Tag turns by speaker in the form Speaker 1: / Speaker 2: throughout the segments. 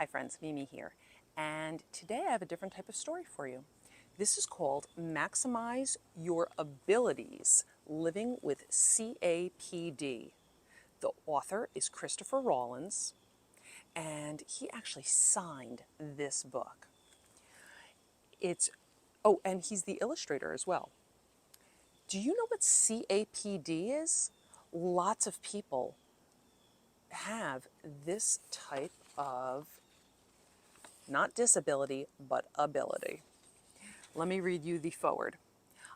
Speaker 1: Hi friends, Mimi here, and today I have a different type of story for you. This is called Maximize Your Abilities, Living with CAPD. The author is Christopher Rawlins, and he actually signed this book. And he's the illustrator as well. Do you know what CAPD is? Lots of people have this type of not disability, but ability. Let me read you the foreword.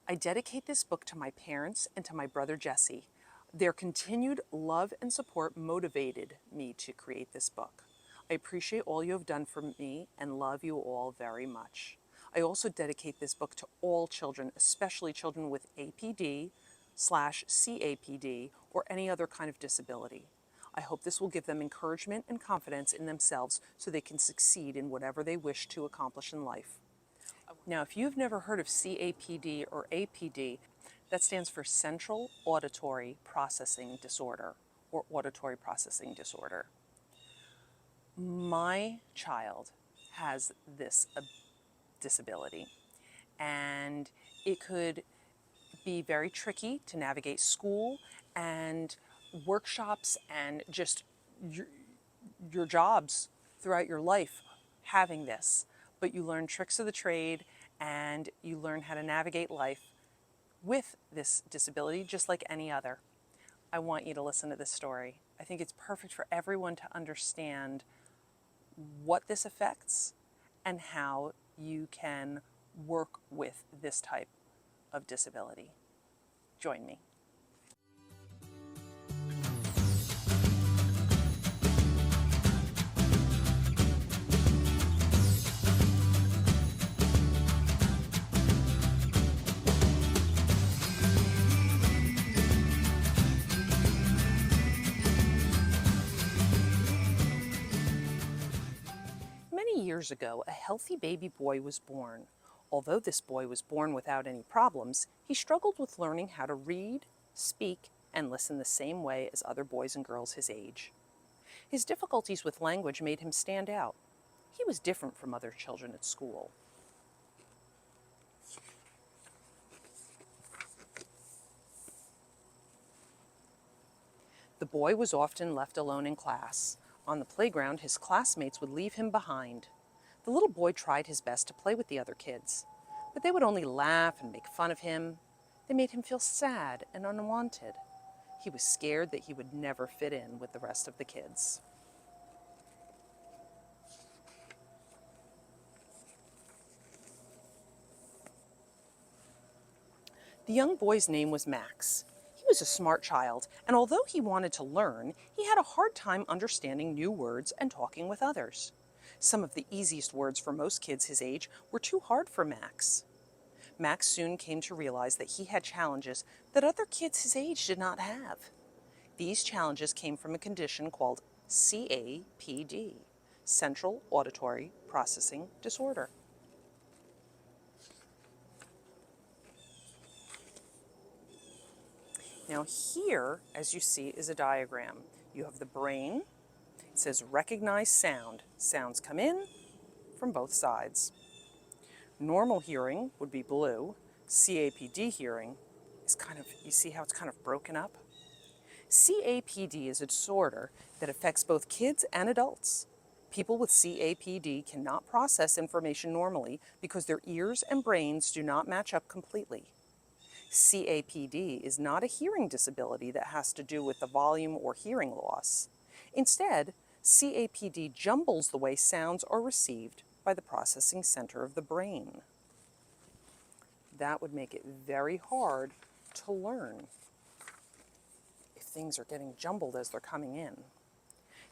Speaker 1: I dedicate this book to my parents and to my brother Jesse. Their continued love and support motivated me to create this book. I appreciate all you have done for me and love you all very much. I also dedicate this book to all children, especially children with APD/CAPD or any other kind of disability. I hope this will give them encouragement and confidence in themselves so they can succeed in whatever they wish to accomplish in life. Now, if you've never heard of CAPD or APD, that stands for Central Auditory Processing Disorder or Auditory Processing Disorder. My child has this disability, and it could be very tricky to navigate school and workshops and just your jobs throughout your life having this. But you learn tricks of the trade and you learn how to navigate life with this disability just like any other. I want you to listen to this story. I think it's perfect for everyone to understand what this affects and how you can work with this type of disability. Join me. Many years ago, a healthy baby boy was born. Although this boy was born without any problems, he struggled with learning how to read, speak, and listen the same way as other boys and girls his age. His difficulties with language made him stand out. He was different from other children at school. The boy was often left alone in class. On the playground, his classmates would leave him behind. The little boy tried his best to play with the other kids, but they would only laugh and make fun of him. They made him feel sad and unwanted. He was scared that he would never fit in with the rest of the kids. The young boy's name was Max. He was a smart child, and although he wanted to learn, he had a hard time understanding new words and talking with others. Some of the easiest words for most kids his age were too hard for Max. Max soon came to realize that he had challenges that other kids his age did not have. These challenges came from a condition called CAPD, Central Auditory Processing Disorder. Now here, as you see, is a diagram. You have the brain. It says recognize sound. Sounds come in from both sides. Normal hearing would be blue. CAPD hearing is you see how it's kind of broken up? CAPD is a disorder that affects both kids and adults. People with CAPD cannot process information normally because their ears and brains do not match up completely. CAPD is not a hearing disability that has to do with the volume or hearing loss. Instead, CAPD jumbles the way sounds are received by the processing center of the brain. That would make it very hard to learn if things are getting jumbled as they're coming in.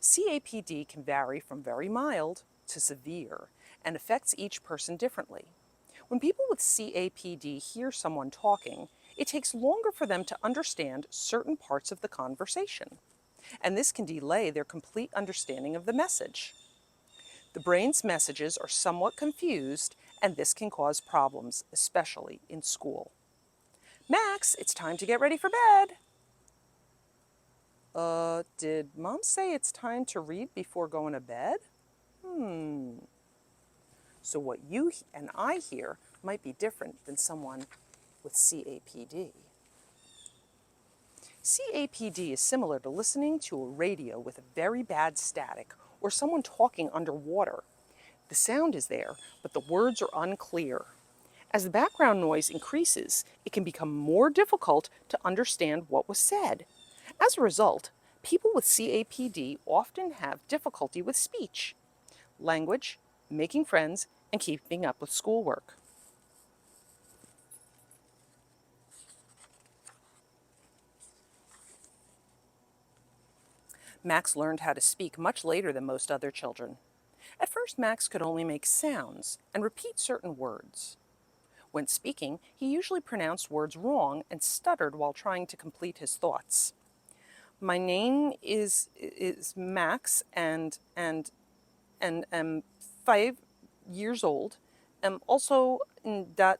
Speaker 1: CAPD can vary from very mild to severe and affects each person differently. When people with CAPD hear someone talking, it takes longer for them to understand certain parts of the conversation, and this can delay their complete understanding of the message. The brain's messages are somewhat confused, and this can cause problems, especially in school. Max, it's time to get ready for bed. Did Mom say it's time to read before going to bed? So what you and I hear might be different than someone with CAPD. CAPD is similar to listening to a radio with a very bad static or someone talking underwater. The sound is there, but the words are unclear. As the background noise increases, it can become more difficult to understand what was said. As a result, people with CAPD often have difficulty with speech, language, making friends, and keeping up with schoolwork. Max learned how to speak much later than most other children. At first, Max could only make sounds and repeat certain words. When speaking, he usually pronounced words wrong and stuttered while trying to complete his thoughts. My name is Max and am 5 years old. Am also in that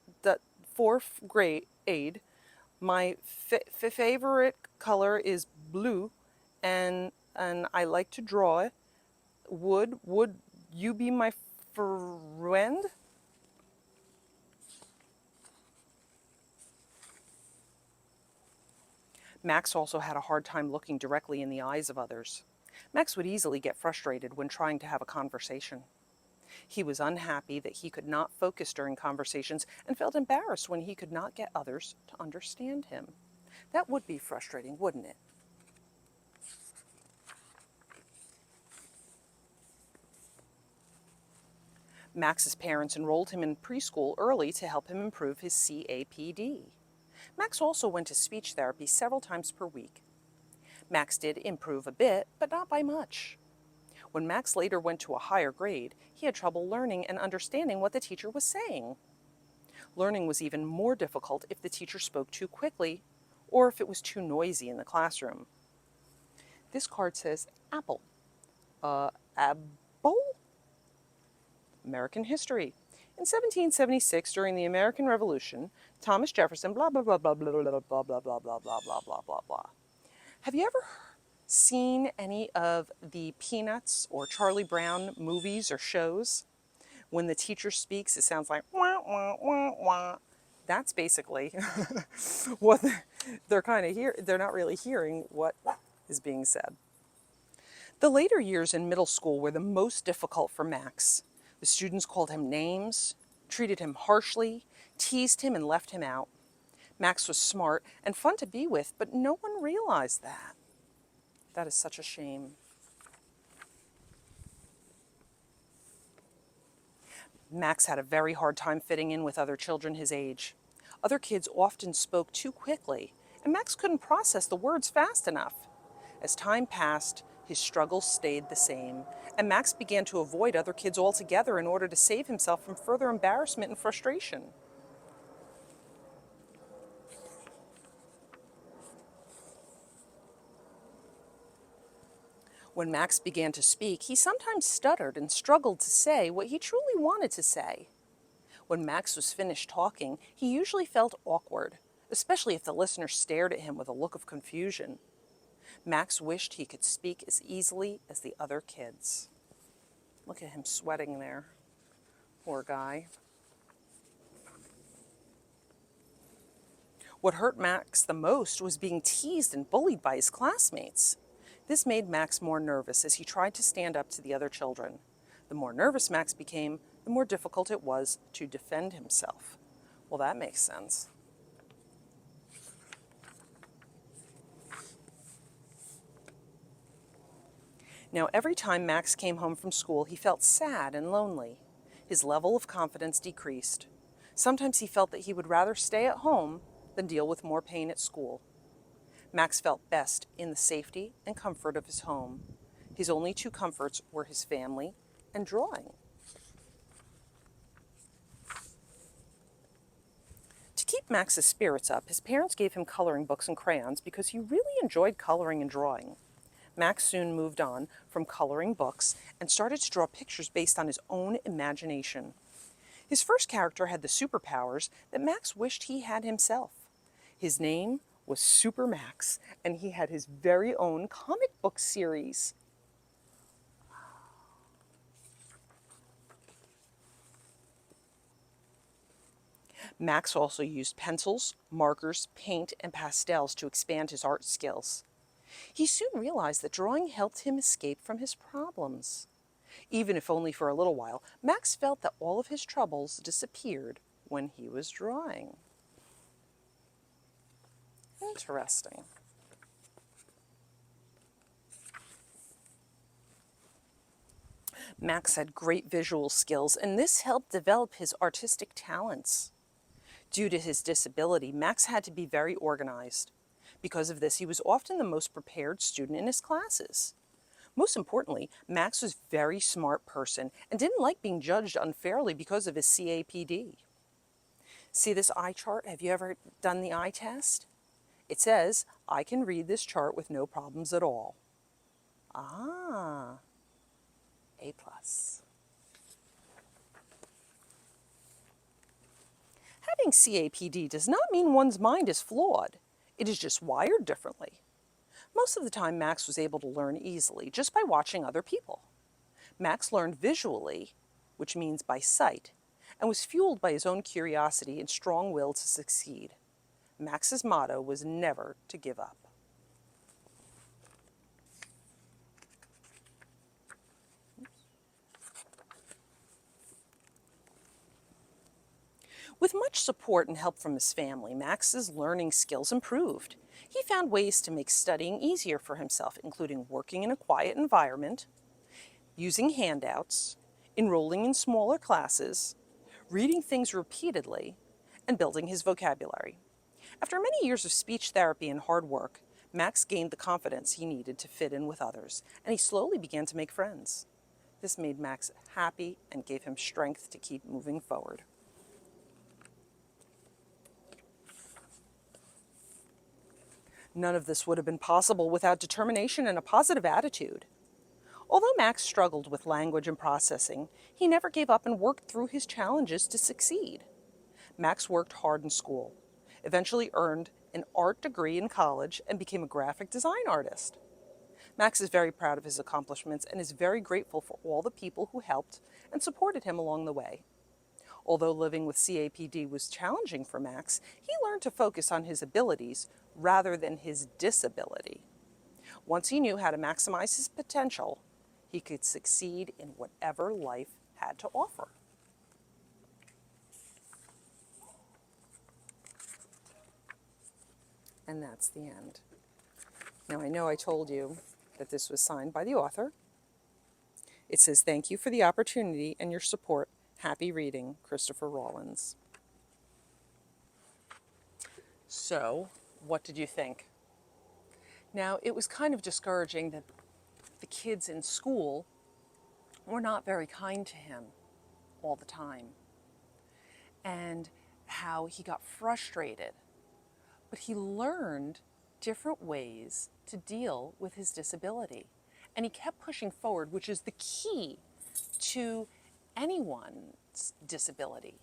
Speaker 1: fourth grade. My favorite color is blue, and I like to draw. Would you be my friend? Max also had a hard time looking directly in the eyes of others. Max would easily get frustrated when trying to have a conversation. He was unhappy that he could not focus during conversations and felt embarrassed when he could not get others to understand him. That would be frustrating, wouldn't it? Max's parents enrolled him in preschool early to help him improve his CAPD. Max also went to speech therapy several times per week. Max did improve a bit, but not by much. When Max later went to a higher grade, he had trouble learning and understanding what the teacher was saying. Learning was even more difficult if the teacher spoke too quickly or if it was too noisy in the classroom. This card says apple. Apple? American history. In 1776, during the American Revolution, Thomas Jefferson, blah, blah, blah, blah, blah, blah, blah, blah, blah, blah, blah, blah, blah, blah, blah, blah. Have you ever seen any of the Peanuts or Charlie Brown movies or shows? When the teacher speaks, it sounds like wah, wah, wah, wah. That's basically what they're kind of they're not really hearing what is being said. The later years in middle school were the most difficult for Max. The students called him names, treated him harshly, teased him, and left him out. Max was smart and fun to be with, but no one realized that. That is such a shame. Max had a very hard time fitting in with other children his age. Other kids often spoke too quickly, and Max couldn't process the words fast enough. As time passed, his struggles stayed the same, and Max began to avoid other kids altogether in order to save himself from further embarrassment and frustration. When Max began to speak, he sometimes stuttered and struggled to say what he truly wanted to say. When Max was finished talking, he usually felt awkward, especially if the listener stared at him with a look of confusion. Max wished he could speak as easily as the other kids. Look at him sweating there. Poor guy. What hurt Max the most was being teased and bullied by his classmates. This made Max more nervous as he tried to stand up to the other children. The more nervous Max became, the more difficult it was to defend himself. Well, that makes sense. Now, every time Max came home from school, he felt sad and lonely. His level of confidence decreased. Sometimes he felt that he would rather stay at home than deal with more pain at school. Max felt best in the safety and comfort of his home. His only two comforts were his family and drawing. To keep Max's spirits up, his parents gave him coloring books and crayons because he really enjoyed coloring and drawing. Max soon moved on from coloring books and started to draw pictures based on his own imagination. His first character had the superpowers that Max wished he had himself. His name was Super Max, and he had his very own comic book series. Max also used pencils, markers, paint, and pastels to expand his art skills. He soon realized that drawing helped him escape from his problems. Even if only for a little while, Max felt that all of his troubles disappeared when he was drawing. Interesting. Max had great visual skills, and this helped develop his artistic talents. Due to his disability, Max had to be very organized. Because of this, he was often the most prepared student in his classes. Most importantly, Max was a very smart person and didn't like being judged unfairly because of his CAPD. See this eye chart? Have you ever done the eye test? It says, I can read this chart with no problems at all. Ah, A+. Having CAPD does not mean one's mind is flawed. It is just wired differently. Most of the time, Max was able to learn easily just by watching other people. Max learned visually, which means by sight, and was fueled by his own curiosity and strong will to succeed. Max's motto was never to give up. With much support and help from his family, Max's learning skills improved. He found ways to make studying easier for himself, including working in a quiet environment, using handouts, enrolling in smaller classes, reading things repeatedly, and building his vocabulary. After many years of speech therapy and hard work, Max gained the confidence he needed to fit in with others, and he slowly began to make friends. This made Max happy and gave him strength to keep moving forward. None of this would have been possible without determination and a positive attitude. Although Max struggled with language and processing, he never gave up and worked through his challenges to succeed. Max worked hard in school, eventually earned an art degree in college, and became a graphic design artist. Max is very proud of his accomplishments and is very grateful for all the people who helped and supported him along the way. Although living with CAPD was challenging for Max, he learned to focus on his abilities rather than his disability. Once he knew how to maximize his potential, he could succeed in whatever life had to offer. And that's the end. Now, I know I told you that this was signed by the author. It says, "Thank you for the opportunity and your support. Happy reading, Christopher Rawlins." So, what did you think? Now, it was kind of discouraging that the kids in school were not very kind to him all the time, and how he got frustrated. But he learned different ways to deal with his disability, and he kept pushing forward, which is the key to anyone's disability.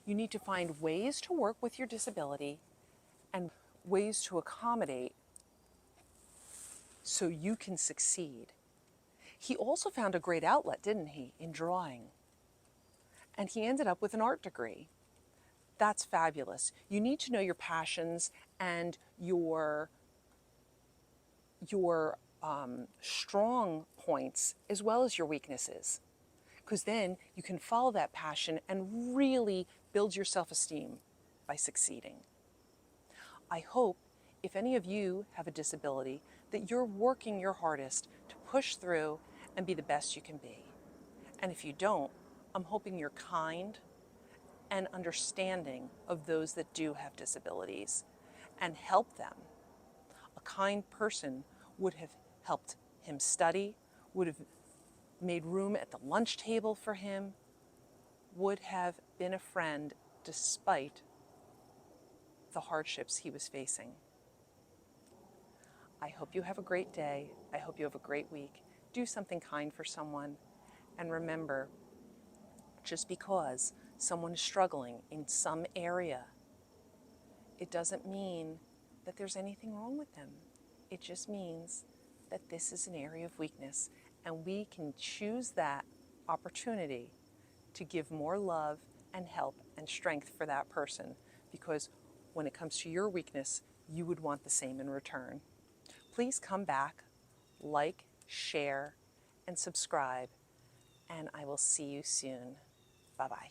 Speaker 1: You need to find ways to work with your disability and ways to accommodate so you can succeed. He also found a great outlet, didn't he, in drawing? And he ended up with an art degree. That's fabulous. You need to know your passions and your strong points as well as your weaknesses, because then you can follow that passion and really build your self-esteem by succeeding. I hope if any of you have a disability that you're working your hardest to push through and be the best you can be. And if you don't, I'm hoping you're kind and understanding of those that do have disabilities and help them. A kind person would have helped him study, would have made room at the lunch table for him, would have been a friend despite the hardships he was facing. I hope you have a great day. I hope you have a great week. Do something kind for someone. And remember, just because someone is struggling in some area, it doesn't mean that there's anything wrong with them. It just means that this is an area of weakness, and we can choose that opportunity to give more love and help and strength for that person, because when it comes to your weakness, you would want the same in return. Please come back, like, share, and subscribe, and I will see you soon. Bye-bye.